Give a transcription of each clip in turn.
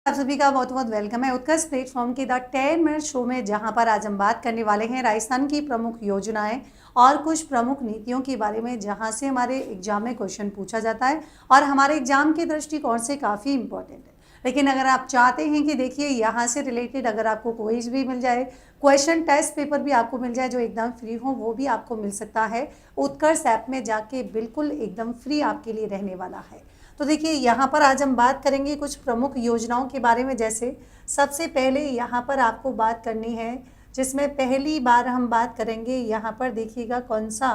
आप सभी का बहुत बहुत वेलकम है उत्कर्ष प्लेटफॉर्म के द 10 मिनट शो में, जहां पर आज हम बात करने वाले हैं राजस्थान की प्रमुख योजनाएं और कुछ प्रमुख नीतियों के बारे में, जहां से हमारे एग्जाम में क्वेश्चन पूछा जाता है और हमारे एग्जाम के दृष्टिकोण से काफ़ी इंपॉर्टेंट है। लेकिन अगर आप चाहते हैं कि देखिए यहाँ से रिलेटेड अगर आपको क्विज भी मिल जाए, क्वेश्चन टेस्ट पेपर भी आपको मिल जाए जो एकदम फ्री हो, वो भी आपको मिल सकता है उत्कर्ष ऐप में जाके, बिल्कुल एकदम फ्री आपके लिए रहने वाला है। तो देखिए यहाँ पर आज हम बात करेंगे कुछ प्रमुख योजनाओं के बारे में। जैसे सबसे पहले यहाँ पर आपको बात करनी है, जिसमें पहली बार हम बात करेंगे यहाँ पर देखिएगा कौन सा,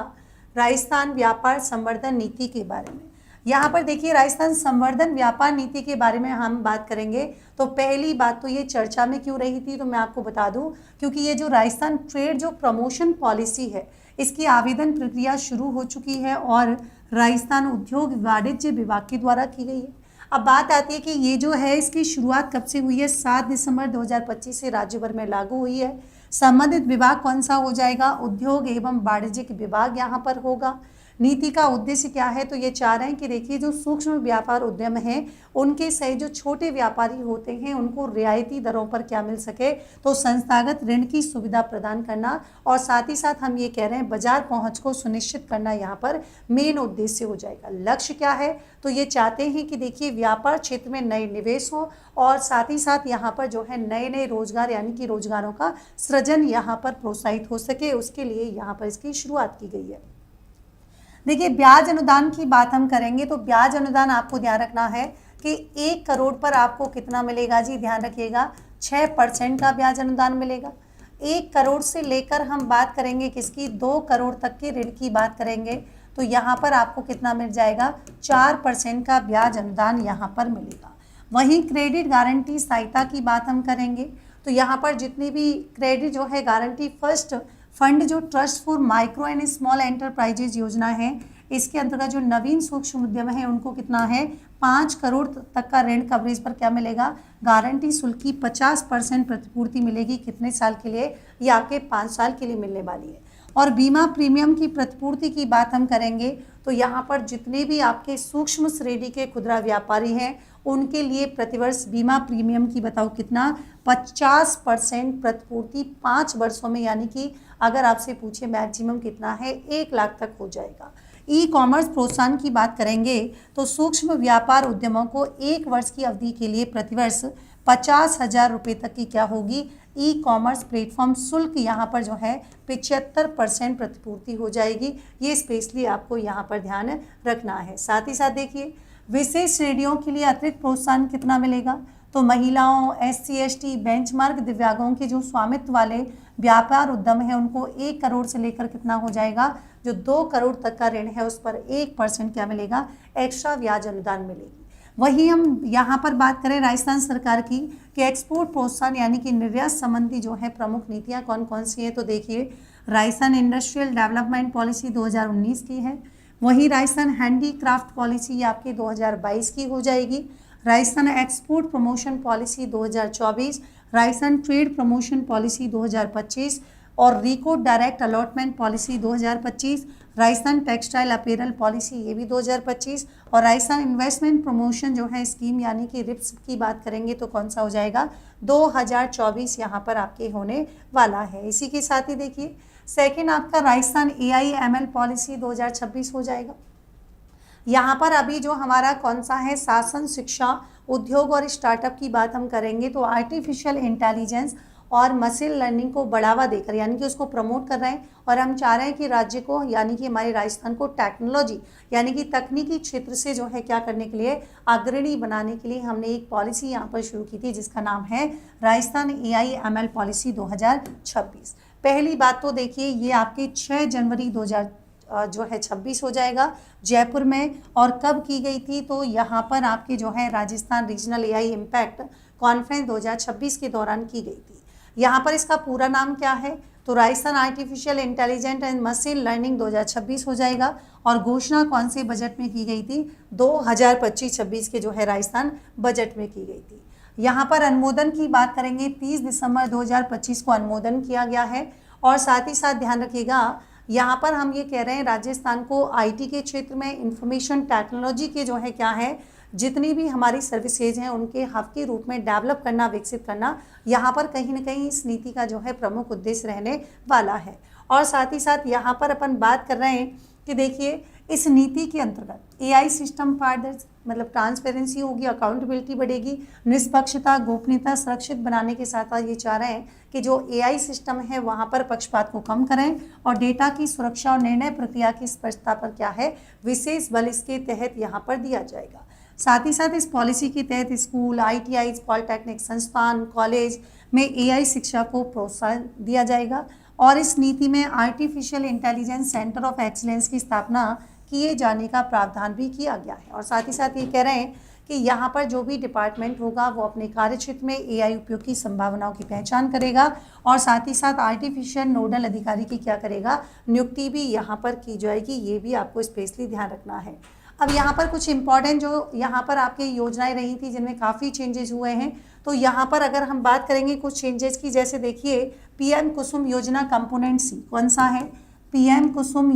राजस्थान व्यापार संवर्धन नीति के बारे में। यहाँ पर देखिए राजस्थान संवर्धन व्यापार नीति के बारे में हम बात करेंगे। तो पहली बात तो ये चर्चा में क्यों रही थी, तो मैं आपको बता दूं, क्योंकि ये जो राजस्थान ट्रेड जो प्रमोशन पॉलिसी है, इसकी आवेदन प्रक्रिया शुरू हो चुकी है और राजस्थान उद्योग वाणिज्य विभाग के द्वारा की गई है। अब बात आती है कि ये जो है इसकी शुरुआत कब से हुई है, 7 दिसंबर 2025 से राज्य भर में लागू हुई है। संबंधित विभाग कौन सा हो जाएगा, उद्योग एवं वाणिज्यिक विभाग यहाँ पर होगा। नीति का उद्देश्य क्या है, तो ये चाह रहे हैं कि देखिए जो सूक्ष्म व्यापार उद्यम है, उनके सही जो छोटे व्यापारी होते हैं उनको रियायती दरों पर क्या मिल सके, तो संस्थागत ऋण की सुविधा प्रदान करना, और साथ ही साथ हम ये कह रहे हैं बाजार पहुंच को सुनिश्चित करना यहाँ पर मेन उद्देश्य हो जाएगा। लक्ष्य क्या है, तो ये चाहते हैं कि देखिए व्यापार क्षेत्र में नए निवेश हो और साथ ही साथ यहाँ पर जो है नए नए रोजगार यानी कि रोजगारों का सृजन यहाँ पर प्रोत्साहित हो सके, उसके लिए यहाँ पर इसकी शुरुआत की गई है। देखिए ब्याज अनुदान की बात हम करेंगे, तो ब्याज अनुदान आपको ध्यान रखना है कि 1 करोड़ पर आपको कितना मिलेगा जी, ध्यान रखिएगा 6% का ब्याज अनुदान मिलेगा। 1 करोड़ से लेकर हम बात करेंगे किसकी, 2 करोड़ तक के ऋण की बात करेंगे, तो यहाँ पर आपको कितना मिल जाएगा, 4% का ब्याज अनुदान यहाँ पर मिलेगा। वहीं क्रेडिट गारंटी सहायता की बात हम करेंगे, तो यहाँ पर जितनी भी क्रेडिट जो है गारंटी फर्स्ट फंड जो trust for micro and small enterprises योजना है, इसके अंतर्गत जो नवीन सूक्ष्म उद्यम है उनको कितना है, 5 करोड़ तक का ऋण कवरेज पर क्या मिलेगा, गारंटी शुल्क की 50% प्रतिपूर्ति मिलेगी। कितने साल के लिए, ये आपके 5 साल के लिए मिलने वाली है। और बीमा प्रीमियम की प्रतिपूर्ति की बात हम करेंगे, तो यहाँ पर जितने भी आपके सूक्ष्म श्रेणी के खुदरा व्यापारी हैं उनके लिए प्रतिवर्ष बीमा प्रीमियम की बताओ कितना, 50% प्रतिपूर्ति 5 वर्षों में, यानी कि अगर आपसे पूछे मैक्सिमम कितना है, 1 लाख तक हो जाएगा। ई कॉमर्स प्रोत्साहन की बात करेंगे, तो सूक्ष्म व्यापार उद्यमों को 1 वर्ष की अवधि के लिए प्रतिवर्ष 50,000 रुपये तक की क्या होगी, ई कॉमर्स प्लेटफॉर्म शुल्क यहाँ पर जो है 75% प्रतिपूर्ति हो जाएगी। ये स्पेशली आपको यहाँ पर ध्यान रखना है। साथ ही साथ देखिए विशेष श्रेणियों के लिए अतिरिक्त प्रोत्साहन कितना मिलेगा, तो महिलाओं, SC ST, बेंचमार्क दिव्यांगों के जो स्वामित्व वाले व्यापार उद्यम है उनको 1 करोड़ से लेकर कितना हो जाएगा, जो 2 करोड़ तक का ऋण है उस पर 1% क्या मिलेगा, एक्स्ट्रा ब्याज अनुदान मिलेगी। वहीं हम यहाँ पर बात करें राजस्थान सरकार की कि एक्सपोर्ट प्रोत्साहन यानी कि निर्यात संबंधी जो है प्रमुख नीतियाँ कौन कौन सी है, तो देखिए राजस्थान इंडस्ट्रियल डेवलपमेंट पॉलिसी 2019 की है। वहीं राजस्थान हैंडीक्राफ्ट पॉलिसी आपके 2022 की हो जाएगी। Rajasthan export promotion policy 2024, Rajasthan trade promotion policy 2025 और RIICO direct allotment policy 2025, Rajasthan textile apparel policy ये भी 2025, और राजस्थान इन्वेस्टमेंट प्रमोशन जो है स्कीम यानी कि रिप्स की बात करेंगे तो कौन सा हो जाएगा, 2024 यहाँ पर आपके होने वाला है। इसी के साथ ही देखिए सेकेंड आपका राजस्थान AIML पॉलिसी 2026 हो जाएगा। यहाँ पर अभी जो हमारा कौन सा है, शासन, शिक्षा, उद्योग और स्टार्टअप की बात हम करेंगे, तो आर्टिफिशियल इंटेलिजेंस और मशीन लर्निंग को बढ़ावा देकर यानी कि उसको प्रमोट कर रहे हैं, और हम चाह रहे हैं कि राज्य को यानी कि हमारे राजस्थान को टेक्नोलॉजी यानी कि तकनीकी क्षेत्र से जो है क्या करने के लिए, अग्रणी बनाने के लिए हमने एक पॉलिसी यहाँ पर शुरू की थी जिसका नाम है राजस्थान AIML पॉलिसी 2026। पहली बात तो देखिए ये आपके 6 जनवरी 2026 हो जाएगा जयपुर में, और कब की गई थी, तो यहाँ पर आपके जो है Rajasthan regional AI impact conference 2026 के दौरान की गई थी। यहाँ पर इसका पूरा नाम क्या है, तो Rajasthan artificial intelligent and machine learning 2026 हो जाएगा, और घोषणा कौन से बजट में की गई थी, 2025-26 के जो है राजस्थान बजट में की गई थी। यहाँ पर अनुमोदन की बात करेंगे, 30 दिसंबर 2025 को अनुमोदन किया गया है। और साथ ही साथ ध्यान रखिएगा यहाँ पर हम ये कह रहे हैं राजस्थान को IT के क्षेत्र में इंफॉर्मेशन टेक्नोलॉजी के जो है क्या है जितनी भी हमारी सर्विसेज हैं उनके हब के रूप में डेवलप करना, विकसित करना, यहाँ पर कहीं ना कहीं इस नीति का जो है प्रमुख उद्देश्य रहने वाला है। और साथ ही साथ यहाँ पर अपन बात कर रहे हैं कि देखिए इस नीति के अंतर्गत एआई सिस्टम पारदर्शी, मतलब ट्रांसपेरेंसी होगी, अकाउंटेबिलिटी बढ़ेगी, निष्पक्षता, गोपनीयता सुरक्षित बनाने के साथ साथ ये चाह रहे हैं कि जो एआई सिस्टम है वहाँ पर पक्षपात को कम करें और डेटा की सुरक्षा और निर्णय प्रक्रिया की स्पष्टता पर क्या है विशेष बल इसके तहत यहाँ पर दिया जाएगा। साथ ही साथ इस पॉलिसी के तहत स्कूल, आईटीआई, पॉलिटेक्निक संस्थान, कॉलेज में एआई शिक्षा को प्रोत्साहन दिया जाएगा और इस नीति में artificial intelligence centre of excellence की स्थापना किए जाने का प्रावधान भी किया गया है। और साथ ही साथ ये कह रहे हैं कि यहाँ पर जो भी डिपार्टमेंट होगा वो अपने कार्य क्षेत्र में एआई उपयोग की संभावनाओं की पहचान करेगा और साथ ही साथ आर्टिफिशियल नोडल अधिकारी की क्या करेगा, नियुक्ति भी यहाँ पर की जाएगी। ये भी आपको स्पेशली ध्यान रखना है। अब यहाँ पर कुछ इंपॉर्टेंट जो यहाँ पर आपकी योजनाएं रही थी जिनमें काफ़ी चेंजेस हुए हैं, तो यहाँ पर अगर हम बात करेंगे कुछ चेंजेस की, जैसे देखिए पीएम कुसुम योजना कंपोनेंट सी कौन सा है, पीएम कुसुम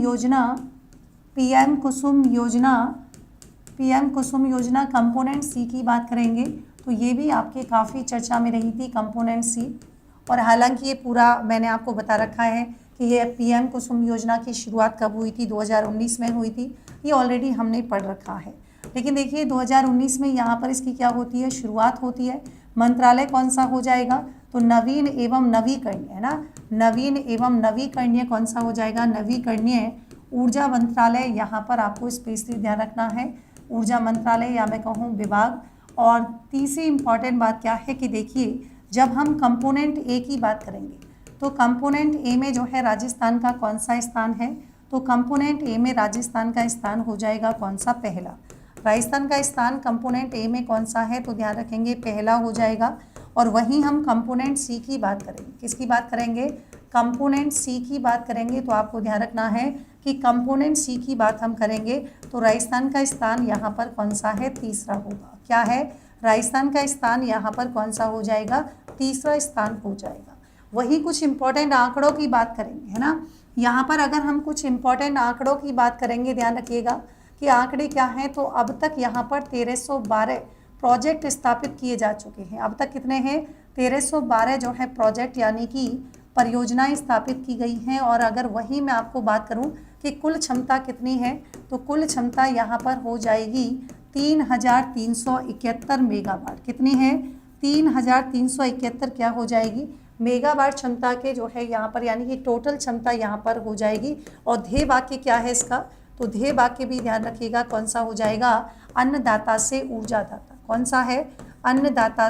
योजना कंपोनेंट सी की बात करेंगे तो ये भी आपके काफ़ी चर्चा में रही थी कंपोनेंट सी। और हालांकि ये पूरा मैंने आपको बता रखा है कि ये पीएम कुसुम योजना की शुरुआत कब हुई थी, 2019 में हुई थी, ये ऑलरेडी हमने पढ़ रखा है। लेकिन देखिए 2019 में यहाँ पर इसकी क्या होती है, शुरुआत होती है। मंत्रालय कौन सा हो जाएगा, तो नवीन एवं नवीकरणीय, है ना, नवीन एवं नवीकरणीय कौन सा हो जाएगा, नवीकरणीय ऊर्जा मंत्रालय। यहाँ पर आपको स्पेशली ध्यान रखना है, ऊर्जा मंत्रालय या मैं कहूँ विभाग। और तीसरी इंपॉर्टेंट बात क्या है कि देखिए जब हम कंपोनेंट ए की बात करेंगे तो कंपोनेंट ए में जो है राजस्थान का कौन सा स्थान है, तो कंपोनेंट ए में राजस्थान का स्थान हो जाएगा कौन सा, पहला। राजस्थान का स्थान कंपोनेंट ए में कौन सा है, तो ध्यान रखेंगे पहला हो जाएगा। और वहीं हम कंपोनेंट सी की बात करेंगे, किसकी बात करेंगे, कंपोनेंट सी की बात करेंगे तो आपको ध्यान रखना है कि कंपोनेंट सी की बात हम करेंगे तो राजस्थान का स्थान यहाँ पर कौन सा है, तीसरा होगा। क्या है, राजस्थान का स्थान यहाँ पर कौन सा हो जाएगा, तीसरा स्थान हो जाएगा। वही कुछ इंपॉर्टेंट आंकड़ों की बात करेंगे, है ना। यहाँ पर अगर हम कुछ इंपॉर्टेंट आंकड़ों की बात करेंगे, ध्यान रखिएगा कि आंकड़े क्या हैं, तो अब तक यहाँ पर 1312 प्रोजेक्ट स्थापित किए जा चुके हैं। अब तक कितने हैं, 1312 जो है प्रोजेक्ट यानी कि परियोजनाएं स्थापित की गई हैं। और अगर वही मैं आपको बात करूं कि कुल क्षमता कितनी है, तो कुल क्षमता यहाँ पर हो जाएगी 3371 मेगावाट। कितनी है, 3371 क्या हो जाएगी, मेगावाट क्षमता के जो है यहाँ पर, यानी कि टोटल क्षमता यहाँ पर हो जाएगी। और ध्येय वाक्य क्या है इसका, तो ध्येय वाक्य भी ध्यान रखिएगा कौन सा हो जाएगा, अन्नदाता से ऊर्जादाता। कौन सा है, अन्नदाता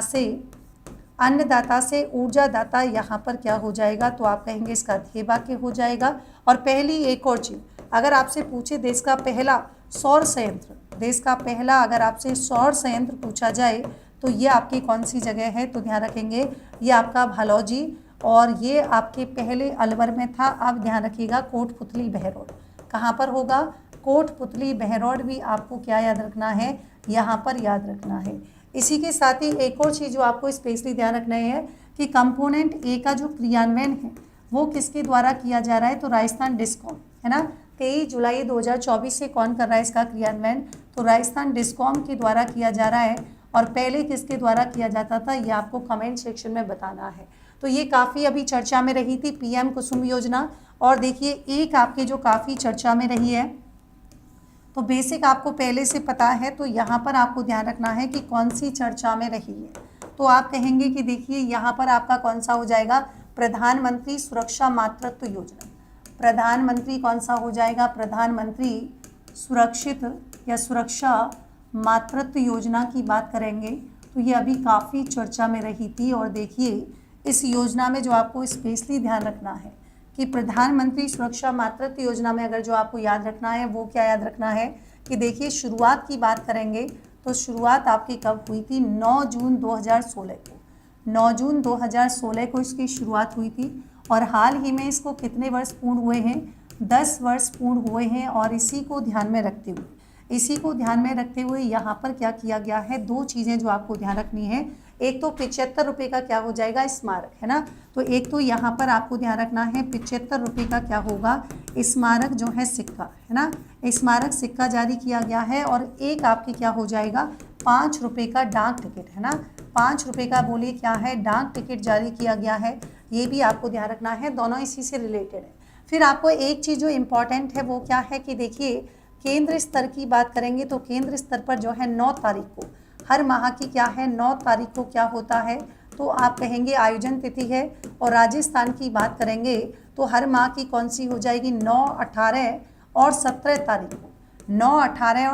से ऊर्जादाता, यहाँ पर क्या हो जाएगा, तो आप कहेंगे इसका ध्येय वाक्य हो जाएगा। और पहली एक और चीज़, अगर आपसे पूछे देश का पहला सौर संयंत्र, देश का पहला अगर आपसे सौर संयंत्र पूछा जाए तो ये आपकी कौन सी जगह है, तो ध्यान रखेंगे ये आपका भलौजी, और ये आपके पहले अलवर में था। अब ध्यान रखिएगा कोटपुतली बहरौड कहाँ पर होगा, कोटपुतली बहरौड भी आपको क्या याद रखना है, यहाँ पर याद रखना है। इसी के साथ ही एक और चीज़ जो आपको स्पेशली ध्यान रखना है कि कंपोनेंट ए का जो क्रियान्वयन है वो किसके द्वारा किया जा रहा है, तो राजस्थान डिस्कॉम, है ना। 23 जुलाई 2024 से कौन कर रहा है इसका क्रियान्वयन, तो राजस्थान डिस्कॉम के द्वारा किया जा रहा है। और पहले किसके द्वारा किया जाता था, ये आपको कमेंट सेक्शन में बताना है। तो ये काफ़ी अभी चर्चा में रही थी पीएम कुसुम योजना। और देखिए एक आपके जो काफ़ी चर्चा में रही है, तो बेसिक आपको पहले से पता है, तो यहाँ पर आपको ध्यान रखना है कि कौन सी चर्चा में रही है। तो आप कहेंगे कि देखिए यहाँ पर आपका कौन सा हो जाएगा, प्रधानमंत्री सुरक्षा मातृत्व योजना। प्रधानमंत्री कौन सा हो जाएगा, प्रधानमंत्री सुरक्षित या सुरक्षा मातृत्व योजना की बात करेंगे तो ये अभी काफ़ी चर्चा में रही थी। और देखिए इस योजना में जो आपको स्पेशली ध्यान रखना है कि प्रधानमंत्री सुरक्षा मातृत्व योजना में अगर जो आपको याद रखना है वो क्या याद रखना है कि देखिए शुरुआत की बात करेंगे तो शुरुआत आपकी कब हुई थी, 9 जून 2016 को। 9 जून 2016 को इसकी शुरुआत हुई थी। और हाल ही में इसको कितने वर्ष पूर्ण हुए हैं, 10 वर्ष पूर्ण हुए हैं। और इसी को ध्यान में रखते हुए यहाँ पर क्या किया गया है, दो चीज़ें जो आपको ध्यान रखनी है। एक तो 75 रुपये का क्या हो जाएगा, स्मारक, है ना। तो एक तो यहाँ पर आपको ध्यान रखना है 75 रुपये का क्या होगा, स्मारक जो है सिक्का, है ना, स्मारक सिक्का जारी किया गया है। और एक आपकी क्या हो जाएगा, ₹5 का डाक टिकट है ना, ₹5 का बोलिए क्या है, डाक टिकट जारी किया गया है। ये भी आपको ध्यान रखना है, दोनों इसी से रिलेटेड है। फिर आपको एक चीज़ जो इम्पॉर्टेंट है वो क्या है कि देखिए, केंद्र स्तर की बात करेंगे तो केंद्र स्तर पर जो है 9 तारीख को, हर माह की क्या है 9 तारीख को क्या होता है, तो आप कहेंगे आयोजन तिथि है। और राजस्थान की बात करेंगे तो हर माह की कौन सी हो जाएगी, 9, 18 और 17 तारीख को। 9, 18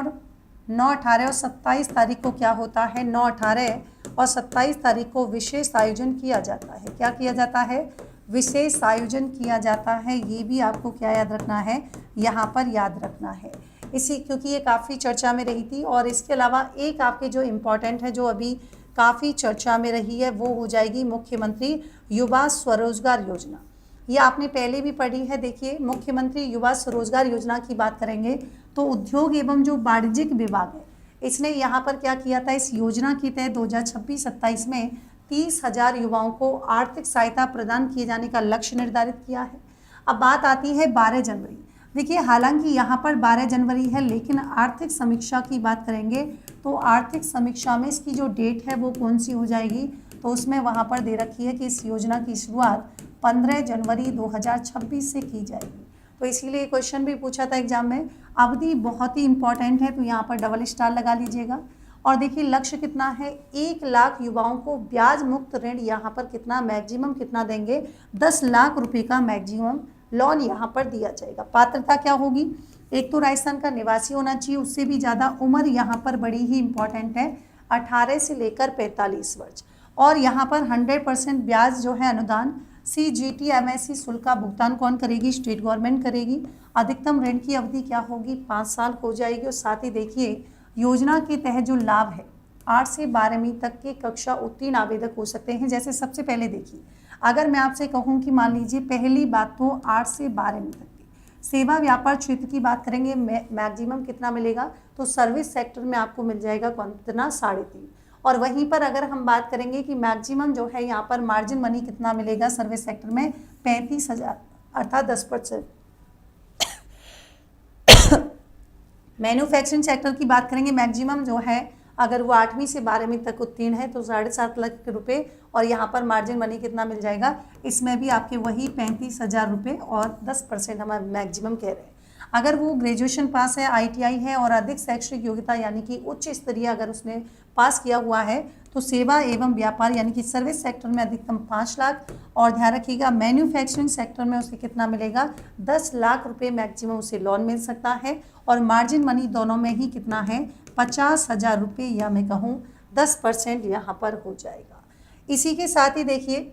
और 27 तारीख को क्या होता है, 9, 18 और 27 तारीख को विशेष आयोजन किया जाता है। क्या किया जाता है, विशेष आयोजन किया जाता है। ये भी आपको क्या याद रखना है, यहाँ पर याद रखना है इसी, क्योंकि ये काफ़ी चर्चा में रही थी। और इसके अलावा एक आपके जो इम्पोर्टेंट है, जो अभी काफ़ी चर्चा में रही है, वो हो जाएगी मुख्यमंत्री युवा स्वरोजगार योजना। ये आपने पहले भी पढ़ी है। देखिए, मुख्यमंत्री युवा स्वरोजगार योजना की बात करेंगे तो उद्योग एवं जो वाणिज्यिक विभाग है, इसने यहाँ पर क्या किया था, इस योजना के तहत 2026-27 में 30,000 युवाओं को आर्थिक सहायता प्रदान किए जाने का लक्ष्य निर्धारित किया है। अब बात आती है 12 जनवरी। देखिए, हालांकि यहाँ पर 12 जनवरी है, लेकिन आर्थिक समीक्षा की बात करेंगे तो आर्थिक समीक्षा में इसकी जो डेट है वो कौन सी हो जाएगी, तो उसमें वहाँ पर दे रखी है कि इस योजना की शुरुआत 15 जनवरी 2026 से की जाएगी। तो इसीलिए क्वेश्चन भी पूछा था एग्जाम में। अवधि बहुत ही इंपॉर्टेंट है, तो यहाँ पर डबल स्टार लगा लीजिएगा। और देखिए, लक्ष्य कितना है, 1 लाख युवाओं को ब्याज मुक्त ऋण यहाँ पर कितना, मैक्सिमम कितना देंगे, 10 लाख रुपए का मैक्सिमम लोन यहाँ पर दिया जाएगा। पात्रता क्या होगी, एक तो राजस्थान का निवासी होना चाहिए, उससे भी ज़्यादा उम्र यहाँ पर बड़ी ही इंपॉर्टेंट है, 18 से लेकर 45 वर्ष। और यहाँ पर 100% ब्याज जो है अनुदान CGT MSc शुल्क का भुगतान कौन करेगी, स्टेट गवर्नमेंट करेगी। अधिकतम ऋण की अवधि क्या होगी, 5 साल हो जाएगी। और साथ ही देखिए, योजना के तहत जो लाभ है, 8 से 12वीं तक के कक्षा उत्तीर्ण आवेदक हो सकते हैं। जैसे सबसे पहले देखिए, अगर मैं आपसे कहूँ कि मान लीजिए पहली बात तो 8 से 12वीं तक की सेवा व्यापार क्षेत्र की बात करेंगे, मैक्सिमम कितना मिलेगा, तो सर्विस सेक्टर में आपको मिल जाएगा कितना, 3.5। और वहीं पर अगर हम बात करेंगे कि मैक्सिमम जो है यहाँ पर मार्जिन मनी कितना मिलेगा सर्विस सेक्टर में, 35,000 अर्थात 10%। मैन्युफैक्चरिंग सेक्टर की बात करेंगे, मैक्सिमम जो है अगर वो 8वीं से 12वीं तक उत्तीर्ण है तो 7.5 लाख रुपए, और यहाँ पर मार्जिन मनी कितना मिल जाएगा, इसमें भी आपके वही 35,000 रुपये और 10% हम मैक्सिमम कह रहे हैं। अगर वो ग्रेजुएशन पास है, ITI है और अधिक शैक्षणिक योग्यता यानी कि उच्च स्तरीय अगर उसने पास किया हुआ है, तो सेवा एवं व्यापार यानी कि सर्विस सेक्टर में अधिकतम 5 लाख। और ध्यान रखिएगा, मैन्युफैक्चरिंग सेक्टर में उसे कितना मिलेगा, 10 लाख रुपए मैक्सिमम उसे लोन मिल सकता है। और मार्जिन मनी दोनों में ही कितना है, 50,000 रुपये, या मैं कहूँ 10% यहाँ पर हो जाएगा। इसी के साथ ही देखिए,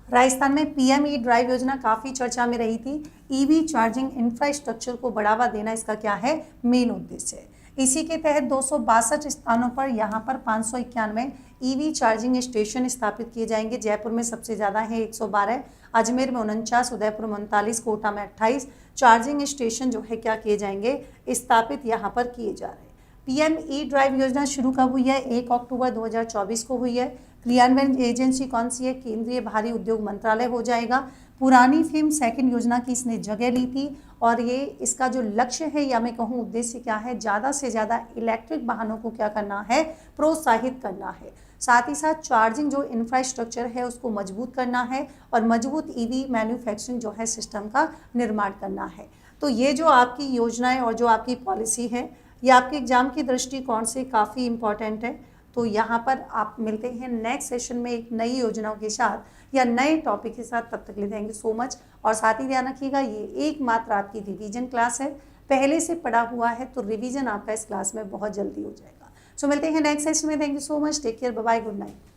राजस्थान में PM E-ड्राइव योजना काफ़ी चर्चा में रही थी। EV चार्जिंग इंफ्रास्ट्रक्चर को बढ़ावा देना इसका क्या है, मेन उद्देश्य है। इसी के तहत 262 स्थानों पर यहाँ पर 591 EV चार्जिंग स्टेशन स्थापित किए जाएंगे। जयपुर में सबसे ज़्यादा है 112, अजमेर में 49, उदयपुर में 39, कोटा में 28 चार्जिंग स्टेशन जो है क्या किए जाएंगे, स्थापित यहाँ पर किए जा रहे हैं। PM E-ड्राइव योजना शुरू कब हुई है, 1 अक्टूबर 2024 को हुई है। क्रियान्वयन एजेंसी कौन सी है, केंद्रीय भारी उद्योग मंत्रालय हो जाएगा। पुरानी फिल्म सेकंड योजना की इसने जगह ली थी, और ये इसका जो लक्ष्य है या मैं कहूँ उद्देश्य क्या है, ज़्यादा से ज़्यादा इलेक्ट्रिक वाहनों को क्या करना है, प्रोत्साहित करना है। साथ ही साथ चार्जिंग जो इंफ्रास्ट्रक्चर है उसको मजबूत करना है, और मजबूत EV मैन्युफैक्चरिंग जो है सिस्टम का निर्माण करना है। तो ये जो आपकी योजनाएं और जो आपकी पॉलिसी है, ये आपके एग्जाम की दृष्टिकोण से काफ़ी इंपॉर्टेंट है। तो यहाँ पर आप मिलते हैं नेक्स्ट सेशन में एक नई योजनाओं के साथ या नए टॉपिक के साथ। तब तक के लिए थैंक यू सो मच। और साथ ही ध्यान रखिएगा, ये एकमात्र आपकी रिवीजन क्लास है, पहले से पढ़ा हुआ है तो रिवीजन आपका इस क्लास में बहुत जल्दी हो जाएगा। सो मिलते हैं नेक्स्ट सेशन में। Thank you so much, take care, bye bye, good night.